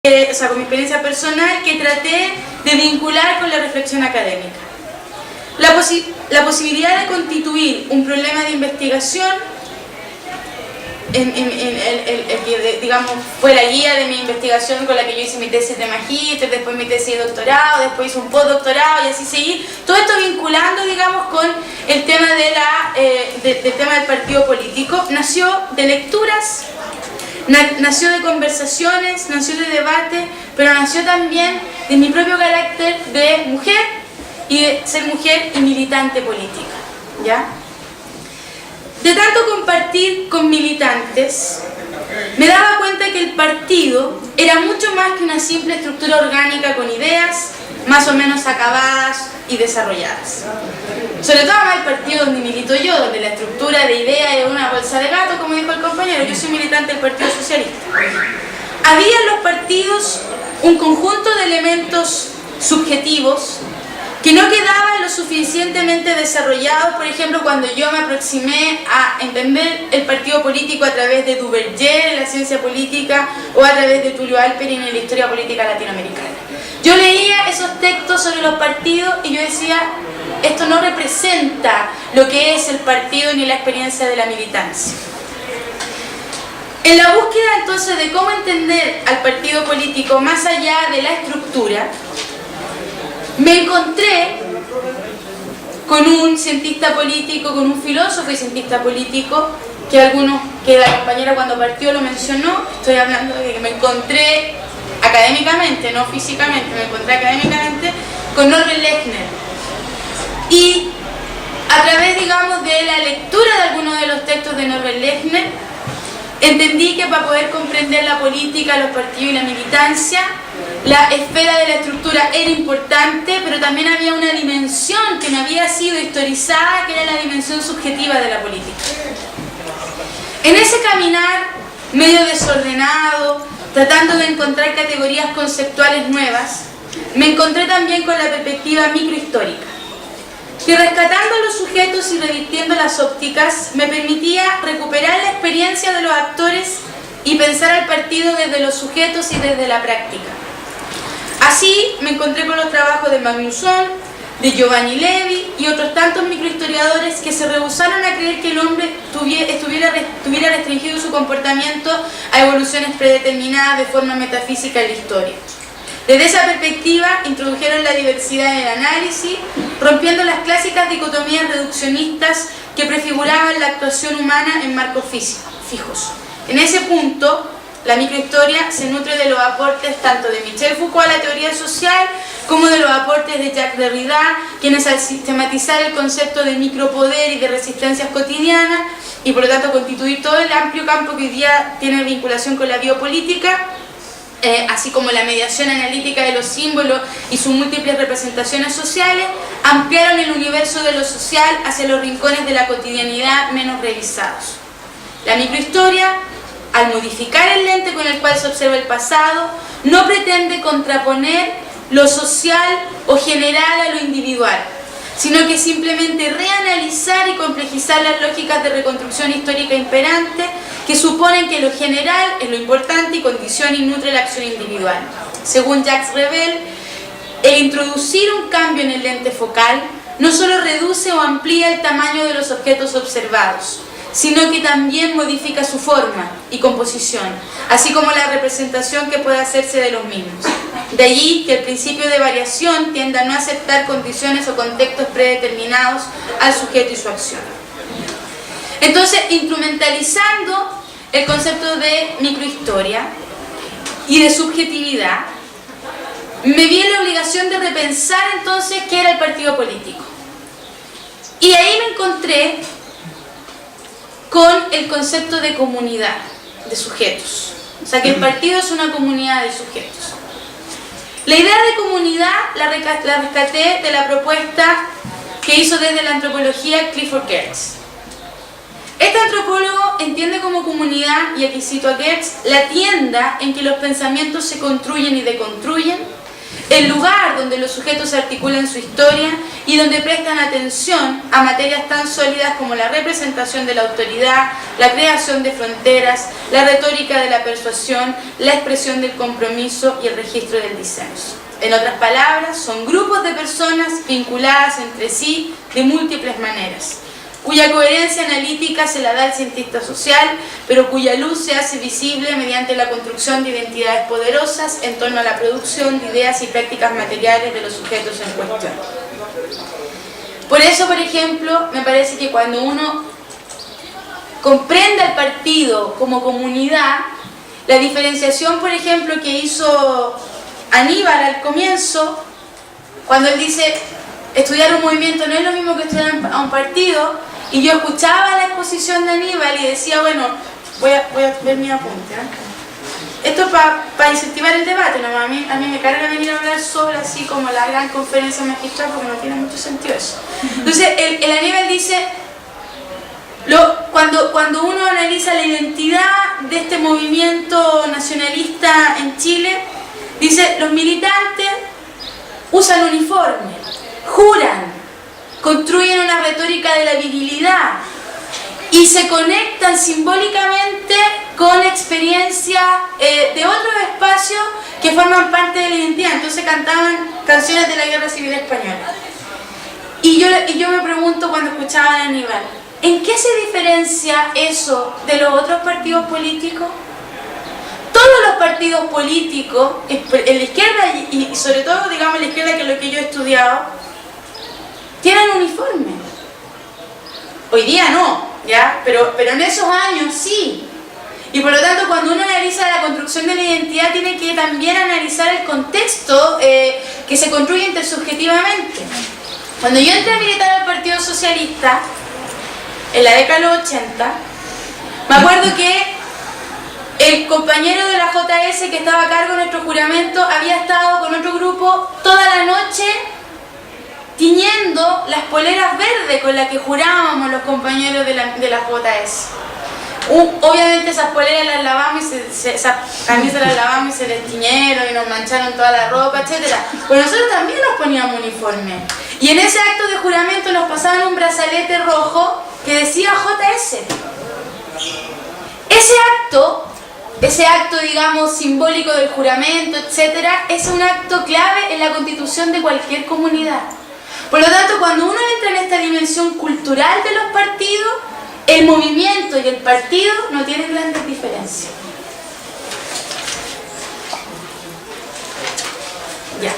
con mi experiencia personal, que traté de vincular con la reflexión académica. La posibilidad de constituir un problema de investigación, que digamos fue la guía de mi investigación con la que yo hice mi tesis de magíster, después mi tesis de doctorado, después hice un postdoctorado y así seguí. Todo esto vinculando, digamos, con el tema del tema del partido político. Nació de lecturas, nació de conversaciones, nació de debate, pero nació también de mi propio carácter de mujer y de ser mujer y militante política, ¿ya? De tanto compartir con militantes, me daba cuenta que el partido era mucho más que una simple estructura orgánica con ideas más o menos acabadas y desarrolladas. Sobre todo más el partido donde milito yo, donde la estructura de ideas es una bolsa de gato, como dijo el compañero. Yo soy militante del Partido Socialista. Había en los partidos un conjunto de elementos subjetivos que no quedaban lo suficientemente desarrollados. Por ejemplo, cuando yo me aproximé a entender el partido político a través de Duverger en la ciencia política o a través de Tulio Alperin en la historia política latinoamericana. Yo leía esos textos sobre los partidos y yo decía, esto no representa lo que es el partido ni la experiencia de la militancia. En la búsqueda entonces de cómo entender al partido político más allá de la estructura, me encontré con un cientista político, con un filósofo y cientista político, que la compañera cuando partió lo mencionó. Estoy hablando de que me encontré académicamente, no físicamente, me encontré académicamente con Norbert Lechner. Y a través, digamos, de la lectura de algunos de los textos de Norbert Lechner, entendí que para poder comprender la política, los partidos y la militancia, la esfera de la estructura era importante, pero también había una dimensión que me había sido historizada, que era la dimensión subjetiva de la política. En ese caminar medio desordenado, tratando de encontrar categorías conceptuales nuevas, me encontré también con la perspectiva microhistórica, que rescatando los sujetos y revirtiendo las ópticas me permitía recuperar la experiencia de los actores y pensar al partido desde los sujetos y desde la práctica. Así me encontré con los trabajos de Magnusson, de Giovanni Levi y otros tantos microhistoriadores que se rehusaron a creer que el hombre tuviera restringido su comportamiento a evoluciones predeterminadas de forma metafísica en la historia. Desde esa perspectiva introdujeron la diversidad en el análisis, rompiendo las clásicas dicotomías reduccionistas que prefiguraban la actuación humana en marcos fijos. En ese punto, la microhistoria se nutre de los aportes tanto de Michel Foucault a la teoría social como de los aportes de Jacques Derrida, quienes al sistematizar el concepto de micropoder y de resistencias cotidianas y por lo tanto constituir todo el amplio campo que hoy día tiene vinculación con la biopolítica, así como la mediación analítica de los símbolos y sus múltiples representaciones sociales, ampliaron el universo de lo social hacia los rincones de la cotidianidad menos revisados. La microhistoria, al modificar el lente con el cual se observa el pasado, no pretende contraponer lo social o general a lo individual, sino que simplemente reanalizar y complejizar las lógicas de reconstrucción histórica imperante que suponen que lo general es lo importante y condiciona y nutre la acción individual. Según Jacques Revel, el introducir un cambio en el lente focal no solo reduce o amplía el tamaño de los objetos observados, sino que también modifica su forma y composición, así como la representación que puede hacerse de los mismos. De allí que el principio de variación tienda a no aceptar condiciones o contextos predeterminados al sujeto y su acción. Entonces, instrumentalizando el concepto de microhistoria y de subjetividad, me vi en la obligación de repensar entonces qué era el partido político. Y ahí me encontré con el concepto de comunidad de sujetos. O sea, que el partido es una comunidad de sujetos. La idea de comunidad la rescaté de la propuesta que hizo desde la antropología Clifford Geertz. Este antropólogo entiende como comunidad, y aquí cito a Geertz, la tienda en que los pensamientos se construyen y deconstruyen, el lugar donde los sujetos articulan su historia y donde prestan atención a materias tan sólidas como la representación de la autoridad, la creación de fronteras, la retórica de la persuasión, la expresión del compromiso y el registro del disenso. En otras palabras, son grupos de personas vinculadas entre sí de múltiples maneras, cuya coherencia analítica se la da el cientista social, pero cuya luz se hace visible mediante la construcción de identidades poderosas en torno a la producción de ideas y prácticas materiales de los sujetos en cuestión. Por eso, por ejemplo, me parece que cuando uno comprende al partido como comunidad, la diferenciación, por ejemplo, que hizo Aníbal al comienzo, cuando él dice estudiar un movimiento no es lo mismo que estudiar a un partido, y yo escuchaba la exposición de Aníbal y decía, bueno, voy a ver mi apunte, ¿eh? Esto es para incentivar el debate, ¿no? A mí me carga venir a hablar sobre así como la gran conferencia magistral porque no tiene mucho sentido eso. Entonces, el Aníbal dice, cuando uno analiza la identidad de este movimiento nacionalista en Chile, dice, los militantes usan uniforme, juran, construyen una retórica de la virilidad y se conectan simbólicamente con experiencias de otros espacios que forman parte de la identidad. Entonces cantaban canciones de la Guerra Civil Española. Y yo me pregunto cuando escuchaba a Aníbal, ¿en qué se diferencia eso de los otros partidos políticos? Todos los partidos políticos, en la izquierda y sobre todo, digamos, la izquierda, que es lo que yo he estudiado, tienen uniforme. Hoy día no, ¿ya? Pero en esos años sí. Y por lo tanto, cuando uno analiza la construcción de la identidad, tiene que también analizar el contexto que se construye intersubjetivamente. Cuando yo entré a militar al Partido Socialista, en la década de los 80, me acuerdo que el compañero de la JS que estaba a cargo de nuestro juramento había estado con otro grupo toda la noche tiñendo las poleras verdes con las que jurábamos los compañeros de la JS. Obviamente esas poleras las lavamos y esas camisas las lavamos y se les tiñeron y nos mancharon toda la ropa, etc. Pero nosotros también nos poníamos uniforme. Y en ese acto de juramento nos pasaban un brazalete rojo que decía JS. Ese acto, digamos, simbólico del juramento, etc., es un acto clave en la constitución de cualquier comunidad. Por lo tanto, cuando uno entra en esta dimensión cultural de los partidos, el movimiento y el partido no tienen grandes diferencias. Ya.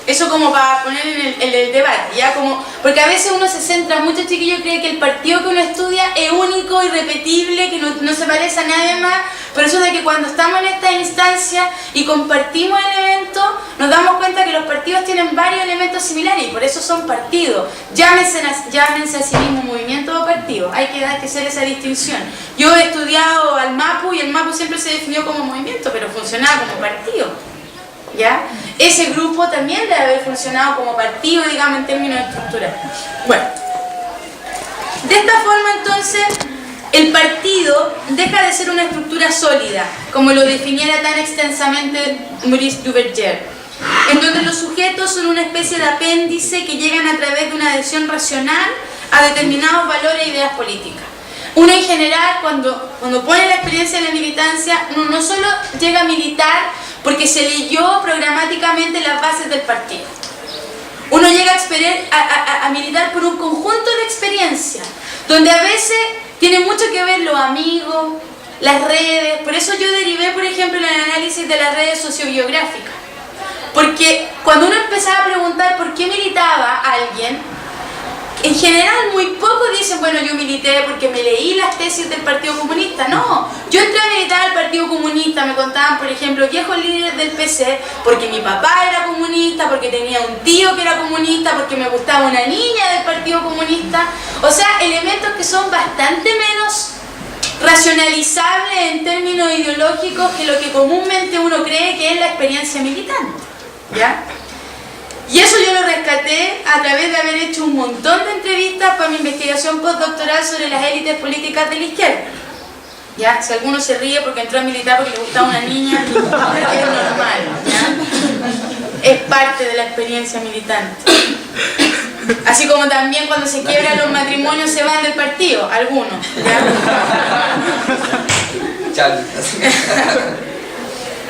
Eso como para poner en el debate, ¿ya? Porque a veces uno se centra mucho, chiquillo, cree que el partido que uno estudia es único, irrepetible, que no se parece a nadie más, pero eso de que cuando estamos en esta instancia y compartimos el evento, nos damos cuenta que los partidos tienen varios elementos similares y por eso son partidos. Llámense a sí mismo movimiento o partido, hay que hacer esa distinción. Yo he estudiado al MAPU y el MAPU siempre se definió como movimiento, pero funcionaba como partido. ¿Ya? Ese grupo también debe haber funcionado como partido, digamos, en términos estructurales. Bueno, de esta forma entonces el partido deja de ser una estructura sólida, como lo definiera tan extensamente Maurice Duverger, en donde los sujetos son una especie de apéndice que llegan a través de una adhesión racional a determinados valores e ideas políticas. Uno en general, cuando pone la experiencia de la militancia, uno no solo llega a militar porque se leyó programáticamente las bases del partido. Uno llega a militar por un conjunto de experiencias, donde a veces tiene mucho que ver los amigos, las redes. Por eso yo derivé, por ejemplo, en el análisis de las redes sociobiográficas. Porque cuando uno empezaba a preguntar por qué militaba alguien, en general muy pocos dicen, bueno, yo milité porque me leí las tesis del Partido Comunista. No, yo entré a militar al Partido Comunista, me contaban, por ejemplo, viejos líderes del PC, porque mi papá era comunista, porque tenía un tío que era comunista, porque me gustaba una niña del Partido Comunista. O sea, elementos que son bastante menos racionalizables en términos ideológicos que lo que comúnmente uno cree que es la experiencia militante, ¿ya? Y eso yo lo rescaté a través de haber hecho un montón de entrevistas para mi investigación postdoctoral sobre las élites políticas de la izquierda. ¿Ya? Si alguno se ríe porque entró a militar porque le gustaba una niña, es normal, ¿ya? parte de la experiencia militante. Así como también cuando se quiebran los matrimonios se van del partido, algunos.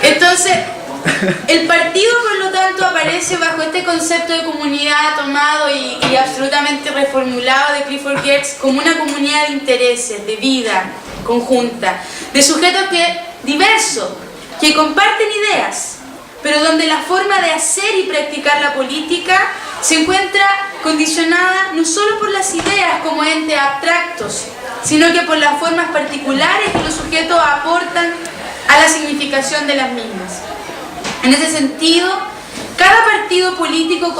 Entonces, el partido, por lo tanto, aparece bajo este concepto de comunidad tomado y absolutamente reformulado de Clifford Geertz como una comunidad de intereses, de vida conjunta, de sujetos diversos, que comparten ideas, pero donde la forma de hacer y practicar la política se encuentra condicionada no solo por las ideas como entes abstractos, sino que por las formas particulares que los sujetos aportan a la significación de las mismas. En ese sentido, cada partido político